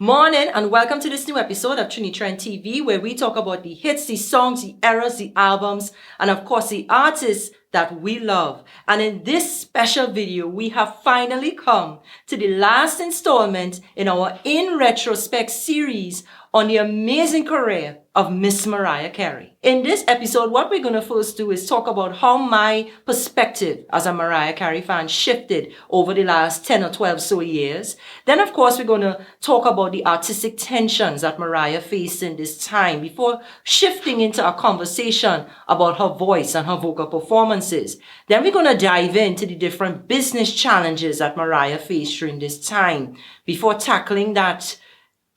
Morning and welcome to this new episode of Trini Trent TV, where we talk about the hits, the songs, the eras, the albums, and of course the artists that we love. And in this special video, we have finally come to the last installment in our In Retrospect series on the amazing career of Miss Mariah Carey. In this episode, what we're going to first do is talk about how my perspective as a Mariah Carey fan shifted over the last 10 or 12 so years. Then, of course, we're going to talk about the artistic tensions that Mariah faced in this time before shifting into a conversation about her voice and her vocal performances. Then we're going to dive into the different business challenges that Mariah faced during this time before tackling that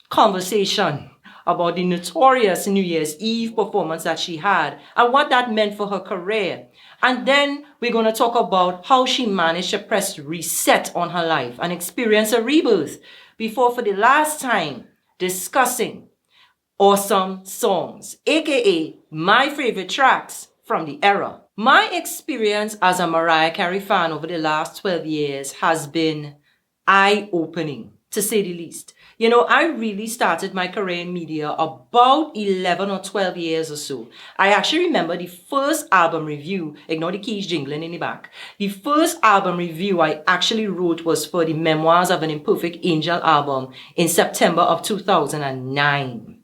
conversation about the notorious New Year's Eve performance that she had and what that meant for her career. And then we're going to talk about how she managed to press reset on her life and experience a rebirth before for the last time discussing awesome songs, aka my favorite tracks from the era. My experience as a Mariah Carey fan over the last 12 years has been eye-opening, to say the least. You know, I really started my career in media about 11 or 12 years or so. I actually remember the first album review, ignore the keys jingling in the back. The first album review I actually wrote was for the Memoirs of an Imperfect Angel album in September of 2009.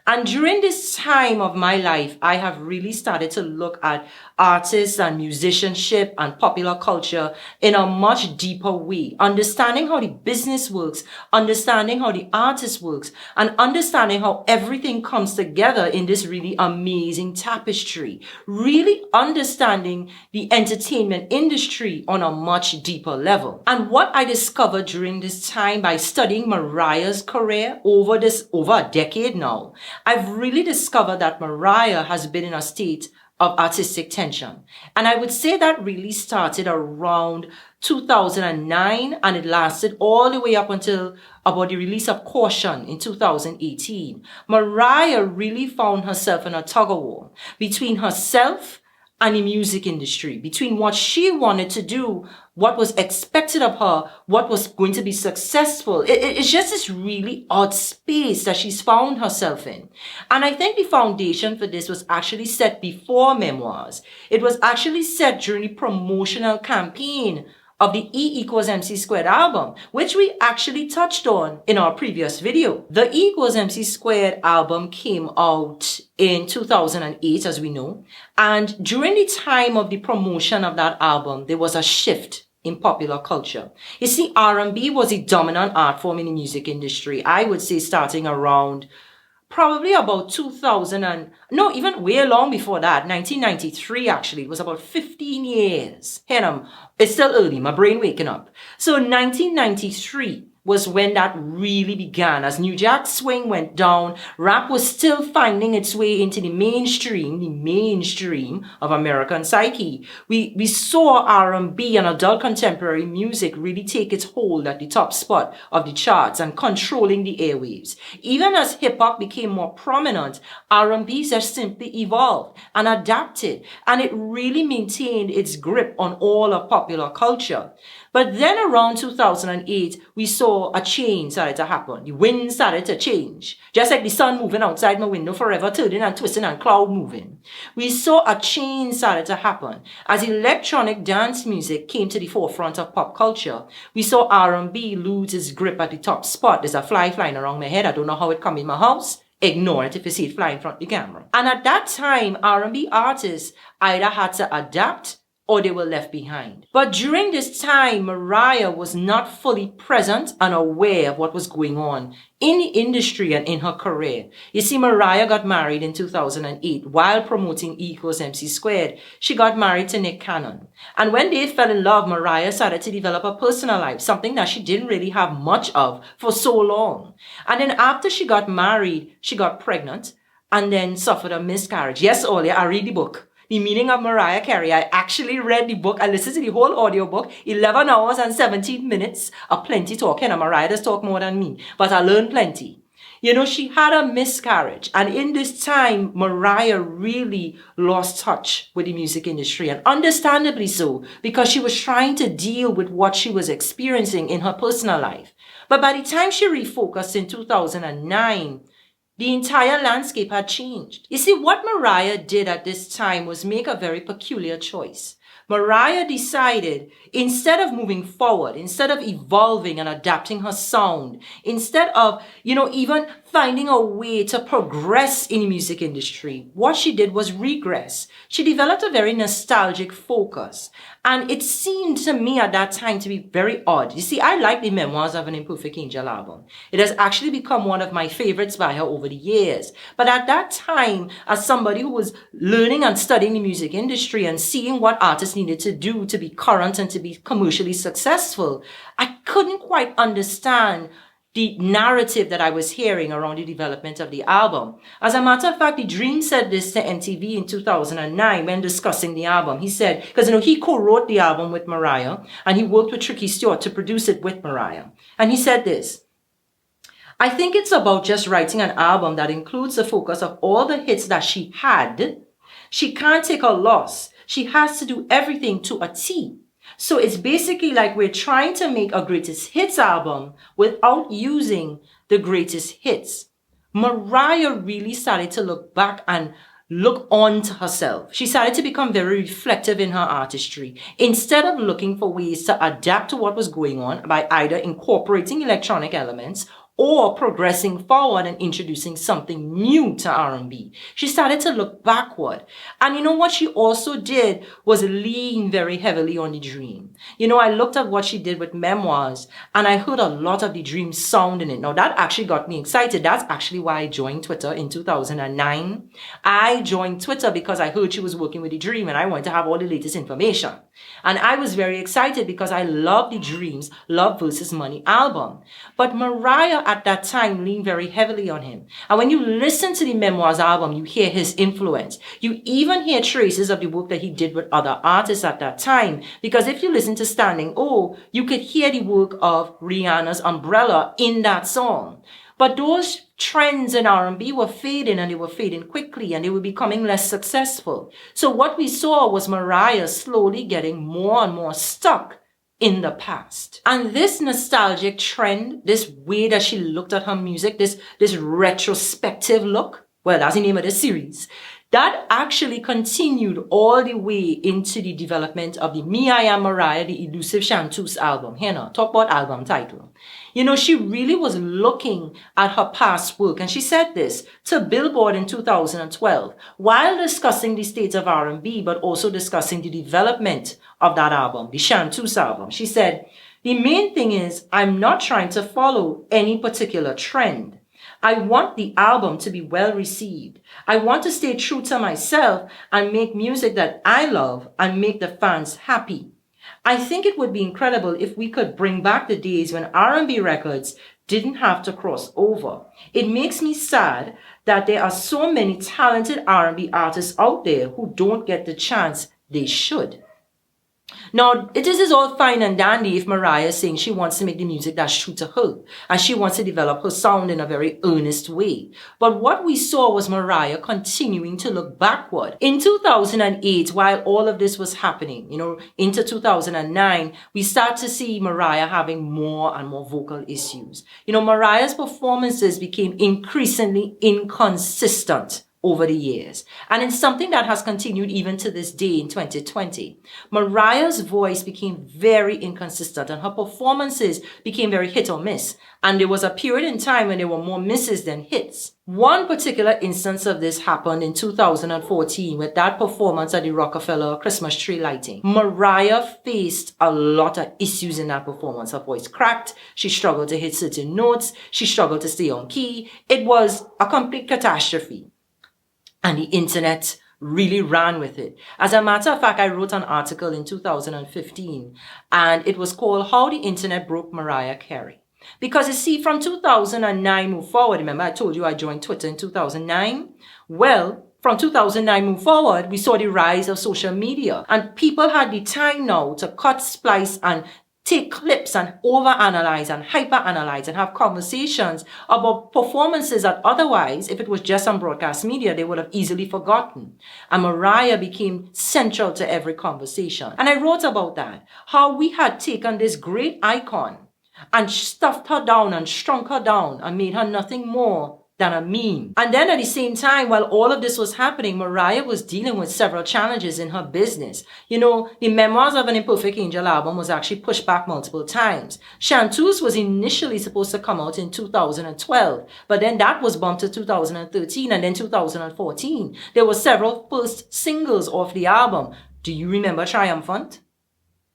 And during this time of my life, I have really started to look at artists and musicianship and popular culture in a much deeper way, understanding how the business works, understanding how the artist works, and understanding how everything comes together in this really amazing tapestry, really understanding the entertainment industry on a much deeper level. And what I discovered during this time by studying Mariah's career over a decade now, I've really discovered that Mariah has been in a state of artistic tension. And I would say that really started around 2009 and it lasted all the way up until about the release of Caution in 2018. Mariah really found herself in a tug-of-war between herself and the music industry, between what she wanted to do, what was expected of her, what was going to be successful. It's just this really odd space that she's found herself in. And I think the foundation for this was actually set before Memoirs. It was actually set during the promotional campaign of the E=MC² album, which we actually touched on in our previous video. The E=MC² album came out in 2008, as we know. And during the time of the promotion of that album, there was a shift in popular culture. You see, R&B was a dominant art form in the music industry. I would say starting around probably about 2000 and no, even way long before that, 1993 actually. It was about 15 years. It's still early, my brain waking up. So 1993 was when that really began. As New Jack Swing went down, rap was still finding its way into the mainstream of American psyche. We saw R&B and adult contemporary music really take its hold at the top spot of the charts and controlling the airwaves. Even as hip-hop became more prominent, R&B just simply evolved and adapted, and it really maintained its grip on all of popular culture. But then around 2008, we saw a change started to happen. The wind started to change. Just like the sun moving outside my window forever, turning and twisting and cloud moving. We saw a change started to happen. As electronic dance music came to the forefront of pop culture, we saw R&B lose its grip at the top spot. There's a fly flying around my head. I don't know how it come in my house. Ignore it if you see it flying in front of the camera. And at that time, R&B artists either had to adapt or they were left behind. But during this time, Mariah was not fully present and aware of what was going on in the industry and in her career. You see, Mariah got married in 2008 while promoting E=MC². She got married to Nick Cannon. And when they fell in love, Mariah started to develop a personal life, something that she didn't really have much of for so long. And then after she got married, she got pregnant and then suffered a miscarriage. Yes, Olia, I read the book. The Meaning of Mariah Carey. I actually read the book. I listened to the whole audio book. 11 hours and 17 minutes of plenty talking. And Mariah does talk more than me. But I learned plenty. You know, she had a miscarriage. And in this time, Mariah really lost touch with the music industry. And understandably so, because she was trying to deal with what she was experiencing in her personal life. But by the time she refocused in 2009, the entire landscape had changed. You see, what Mariah did at this time was make a very peculiar choice. Mariah decided, instead of moving forward, instead of evolving and adapting her sound, instead of, even finding a way to progress in the music industry, what she did was regress. She developed a very nostalgic focus. And it seemed to me at that time to be very odd. You see, I like the Memoirs of an Imperfect Angel album. It has actually become one of my favorites by her over the years. But at that time, as somebody who was learning and studying the music industry and seeing what artists needed to do to be current and to be commercially successful, I couldn't quite understand the narrative that I was hearing around the development of the album. As a matter of fact, The Dream said this to MTV in 2009 when discussing the album. He said, because he co-wrote the album with Mariah and he worked with Tricky Stewart to produce it with Mariah. And he said this: I think it's about just writing an album that includes the focus of all the hits that she had. She can't take a loss. She has to do everything to a T. So it's basically like we're trying to make a greatest hits album without using the greatest hits. Mariah really started to look back and look on to herself. She started to become very reflective in her artistry. Instead of looking for ways to adapt to what was going on by either incorporating electronic elements or progressing forward and introducing something new to R&B. She started to look backward. And what she also did was lean very heavily on The Dream. I looked at what she did with Memoirs and I heard a lot of The Dream sound in it. Now that actually got me excited. That's actually why I joined Twitter in 2009. I joined Twitter because I heard she was working with The Dream and I wanted to have all the latest information. And I was very excited because I love The Dream's Love vs. Money album. But Mariah at that time leaned very heavily on him. And when you listen to the Memoirs album, you hear his influence. You even hear traces of the work that he did with other artists at that time. Because if you listen to Standing O, you could hear the work of Rihanna's Umbrella in that song. But those trends in R&B were fading and they were fading quickly and they were becoming less successful. So what we saw was Mariah slowly getting more and more stuck in the past. And this nostalgic trend, this way that she looked at her music, this retrospective look, well, that's the name of the series, that actually continued all the way into the development of the Me I Am Mariah, the Elusive Chanteuse album. Here now, talk about album title. She really was looking at her past work, and she said this to Billboard in 2012 while discussing the state of R&B, but also discussing the development of that album, the Chanteuse album. She said, the main thing is I'm not trying to follow any particular trend. I want the album to be well received. I want to stay true to myself and make music that I love and make the fans happy. I think it would be incredible if we could bring back the days when R&B records didn't have to cross over. It makes me sad that there are so many talented R&B artists out there who don't get the chance they should. Now, this is all fine and dandy if Mariah is saying she wants to make the music that's true to her and she wants to develop her sound in a very earnest way. But what we saw was Mariah continuing to look backward. In 2008, while all of this was happening, into 2009, we start to see Mariah having more and more vocal issues. Mariah's performances became increasingly inconsistent over the years. And it's something that has continued even to this day in 2020. Mariah's voice became very inconsistent and her performances became very hit or miss. And there was a period in time when there were more misses than hits. One particular instance of this happened in 2014 with that performance at the Rockefeller Christmas tree lighting. Mariah faced a lot of issues in that performance. Her voice cracked. She struggled to hit certain notes. She struggled to stay on key. It was a complete catastrophe. And the internet really ran with it. As a matter of fact, I wrote an article in 2015 and it was called How the Internet Broke Mariah Carey. Because you see, from 2009 move forward, remember I told you I joined Twitter in 2009? Well, from 2009 move forward, we saw the rise of social media and people had the time now to cut, splice and take clips and overanalyze and hyperanalyze and have conversations about performances that otherwise, if it was just on broadcast media, they would have easily forgotten. And Mariah became central to every conversation. And I wrote about that, how we had taken this great icon and stuffed her down and shrunk her down and made her nothing more than a meme. And then at the same time, while all of this was happening, Mariah was dealing with several challenges in her business. The Memoirs of an Imperfect Angel album was actually pushed back multiple times. Chanteuse was initially supposed to come out in 2012, but then that was bumped to 2013 and then 2014. There were several first singles off the album. Do you remember Triumphant?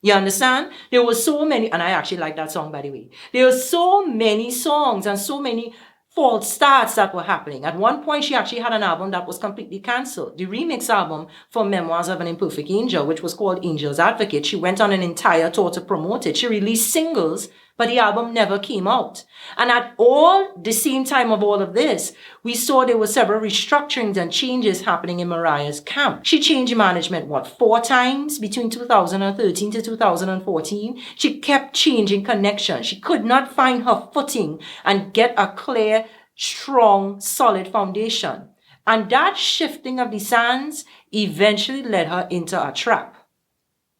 You understand? There were so many, and I actually like that song, by the way. There were so many songs and so many false starts that were happening. At one point, she actually had an album that was completely cancelled. The remix album for Memoirs of an Imperfect Angel, which was called Angel's Advocate, she went on an entire tour to promote it. She released singles, but the album never came out. And at all the same time of all of this, we saw there were several restructurings and changes happening in Mariah's camp. She changed management, 4 times between 2013 to 2014? She kept changing connections. She could not find her footing and get a clear, strong, solid foundation. And that shifting of the sands eventually led her into a trap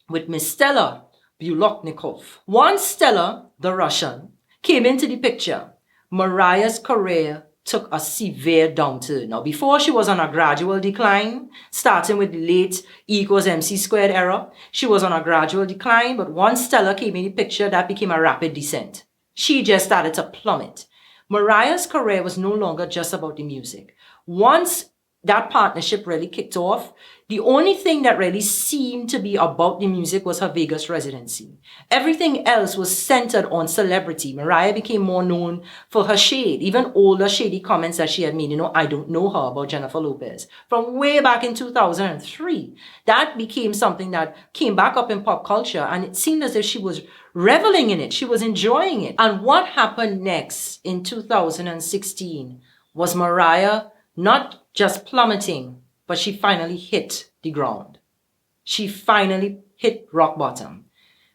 with Miss Stella Buloknikov. Once Stella, the Russian, came into the picture, Mariah's career took a severe downturn. Now, before she was on a gradual decline, starting with the late E=MC² era, she was on a gradual decline, but once Stella came in the picture, that became a rapid descent. She just started to plummet. Mariah's career was no longer just about the music. Once that partnership really kicked off, the only thing that really seemed to be about the music was her Vegas residency. Everything else was centered on celebrity. Mariah became more known for her shade, even older shady comments that she had made. I don't know her, about Jennifer Lopez. From way back in 2003, that became something that came back up in pop culture, and it seemed as if she was reveling in it. She was enjoying it. And what happened next in 2016 was Mariah not just plummeting, but she finally hit the ground. She finally hit rock bottom.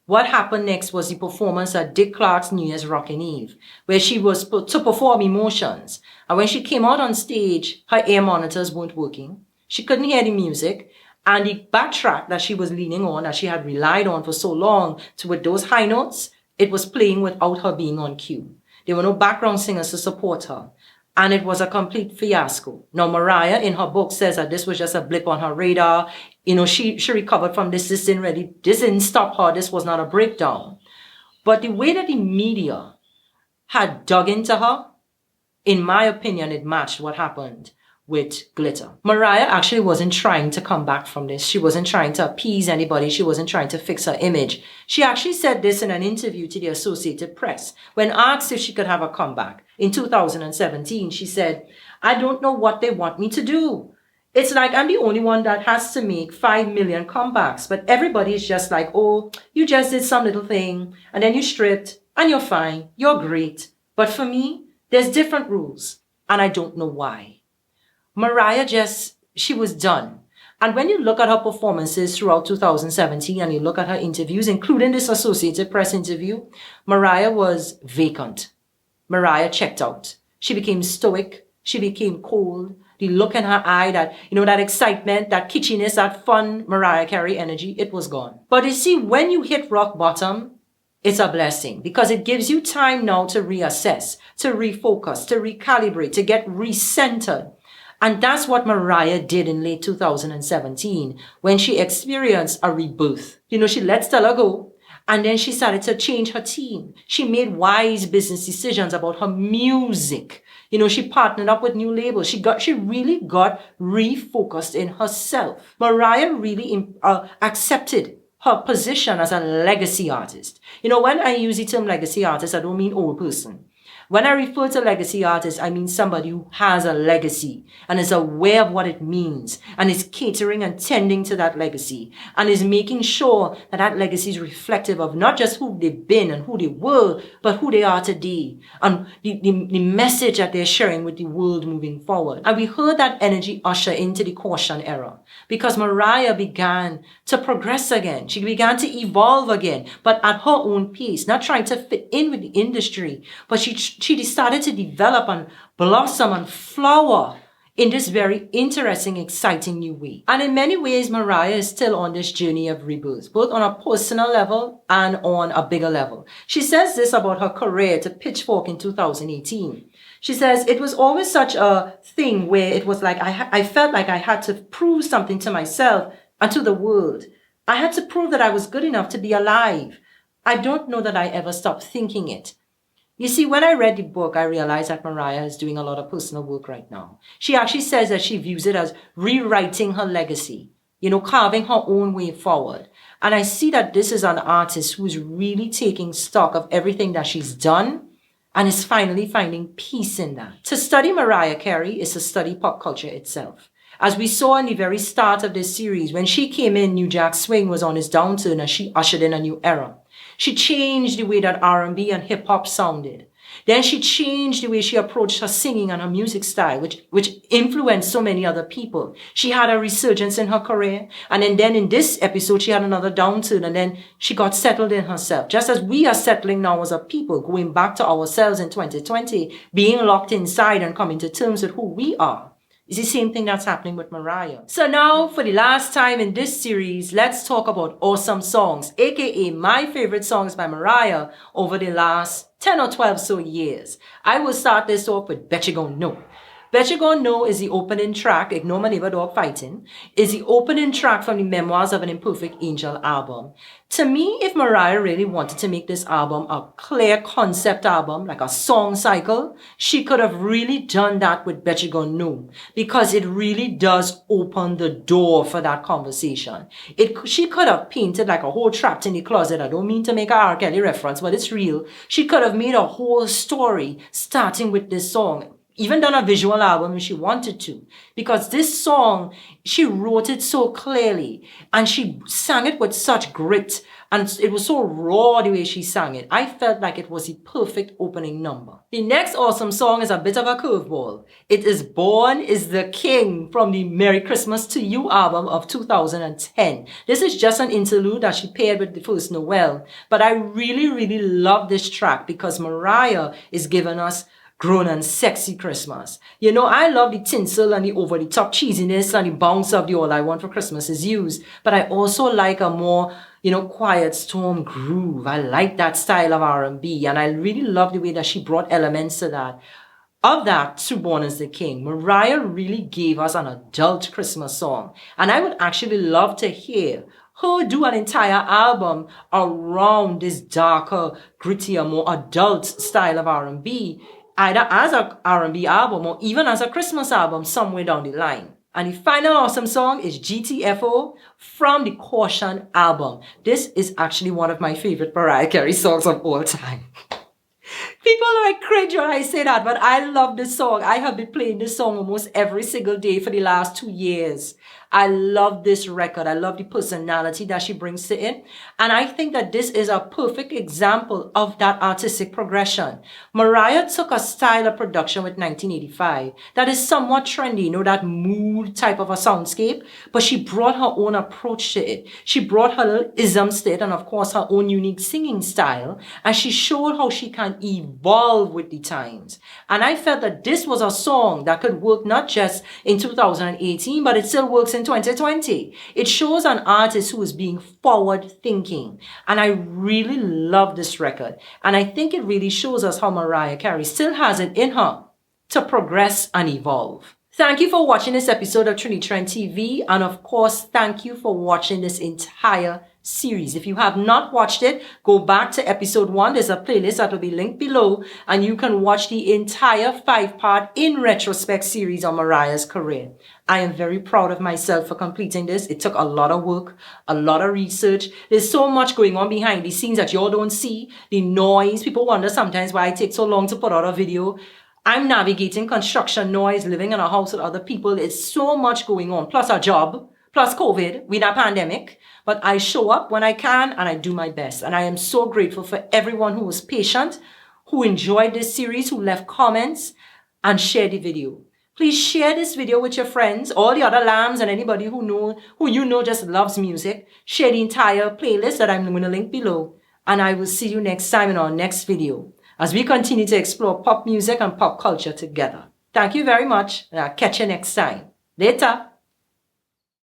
What happened next was the performance at Dick Clark's New Year's Rockin' Eve, where she was to perform Emotions. And when she came out on stage, her ear monitors weren't working. She couldn't hear the music. And the backtrack that she was leaning on, that she had relied on for so long, with those high notes, it was playing without her being on cue. There were no background singers to support her. And it was a complete fiasco. Now, Mariah, in her book, says that this was just a blip on her radar. She recovered from this. This didn't stop her. This was not a breakdown. But the way that the media had dug into her, in my opinion, it matched what happened with Glitter. Mariah actually wasn't trying to come back from this. She wasn't trying to appease anybody. She wasn't trying to fix her image. She actually said this in an interview to the Associated Press. When asked if she could have a comeback in 2017, she said, "I don't know what they want me to do. It's like I'm the only one that has to make 5 million comebacks, but everybody is just like, oh, you just did some little thing, and then you stripped, and you're fine, you're great. But for me, there's different rules, and I don't know why." Mariah she was done. And when you look at her performances throughout 2017 and you look at her interviews, including this Associated Press interview, Mariah was vacant. Mariah checked out. She became stoic. She became cold. The look in her eye, that excitement, that kitschiness, that fun Mariah Carey energy, it was gone. But you see, when you hit rock bottom, it's a blessing because it gives you time now to reassess, to refocus, to recalibrate, to get recentered. And that's what Mariah did in late 2017 when she experienced a rebirth. She let Stella go and then she started to change her team. She made wise business decisions about her music. She partnered up with new labels. She really got refocused in herself. Mariah really accepted her position as a legacy artist. When I use the term legacy artist, I don't mean old person. When I refer to legacy artist, I mean somebody who has a legacy and is aware of what it means and is catering and tending to that legacy and is making sure that that legacy is reflective of not just who they've been and who they were, but who they are today and the message that they're sharing with the world moving forward. And we heard that energy usher into the caution era because Mariah began to progress again. She began to evolve again, but at her own pace, not trying to fit in with the industry, but she started to develop and blossom and flower in this very interesting, exciting new way. And in many ways, Mariah is still on this journey of rebirth, both on a personal level and on a bigger level. She says this about her career to Pitchfork in 2018. She says, it was always such a thing where it was like I felt like I had to prove something to myself and to the world. I had to prove that I was good enough to be alive. I don't know that I ever stopped thinking it. You see, when I read the book, I realized that Mariah is doing a lot of personal work right now. She actually says that she views it as rewriting her legacy, carving her own way forward. And I see that this is an artist who's really taking stock of everything that she's done and is finally finding peace in that. To study Mariah Carey is to study pop culture itself. As we saw in the very start of this series, when she came in, New Jack Swing was on its downturn as she ushered in a new era. She changed the way that R&B and hip-hop sounded. Then she changed the way she approached her singing and her music style, which influenced so many other people. She had a resurgence in her career. And then in this episode, she had another downturn. And then she got settled in herself. Just as we are settling now as a people, going back to ourselves in 2020, being locked inside and coming to terms with who we are. It's the same thing that's happening with Mariah. So now, for the last time in this series, let's talk about awesome songs, aka my favorite songs by Mariah over the last 10 or 12 so years. I will start this off with Bet You Gon' Know. Bet You Gon' Know is the opening track, Ignore My Neighbor Dog Fighting, is the opening track from the Memoirs of an Imperfect Angel album. To me, if Mariah really wanted to make this album a clear concept album, like a song cycle, she could have really done that with Bet You Gon' Know, because it really does open the door for that conversation. She could have painted like a whole Trapped in the Closet. I don't mean to make a R. Kelly reference, but it's real. She could have made a whole story starting with this song. Even done a visual album if she wanted to. Because this song, she wrote it so clearly and she sang it with such grit and it was so raw the way she sang it. I felt like it was the perfect opening number. The next awesome song is a bit of a curveball. It is Born is the King from the Merry Christmas to You album of 2010. This is just an interlude that she paired with the first Noel. But I really, really love this track because Mariah is giving us grown and sexy Christmas. I love the tinsel and the over-the-top cheesiness and the bounce of the All I Want for Christmas Is You's. But I also like a more, quiet storm groove. I like that style of R&B. And I really love the way that she brought elements to that. Of that, to Born is the King, Mariah really gave us an adult Christmas song. And I would actually love to hear her do an entire album around this darker, grittier, more adult style of R&B. Either as a R&B album or even as a Christmas album somewhere down the line. And the final awesome song is GTFO from the Caution album. This is actually one of my favorite Mariah Carey songs of all time. People like cringe when I say that, but I love this song. I have been playing this song almost every single day for the last 2 years. I love this record. I love the personality that she brings to it. And I think that this is a perfect example of that artistic progression. Mariah took a style of production with 1985 that is somewhat trendy, that mood type of a soundscape, but she brought her own approach to it. She brought her little isms to it and of course her own unique singing style. And she showed how she can evolve with the times. And I felt that this was a song that could work not just in 2018, but it still works in 2020. It shows an artist who is being forward thinking. And I really love this record. And I think it really shows us how Mariah Carey still has it in her to progress and evolve. Thank you for watching this episode of Trini Trent TV. And of course, thank you for watching this entire series. If you have not watched it, go back to episode 1. There's a playlist that will be linked below and you can watch the entire 5-part In Retrospect series on Mariah's career. I am very proud of myself for completing this. It took a lot of work, a lot of research. There's so much going on behind the scenes that y'all don't see. The noise. People wonder sometimes why it takes so long to put out a video. I'm navigating construction noise, living in a house with other people. It's so much going on. Plus a job, plus COVID, with a pandemic. But I show up when I can and I do my best. And I am so grateful for everyone who was patient, who enjoyed this series, who left comments and shared the video. Please share this video with your friends, all the other lambs and anybody who you know just loves music. Share the entire playlist that I'm going to link below. And I will see you next time in our next video as we continue to explore pop music and pop culture together. Thank you very much, and I'll catch you next time. Later.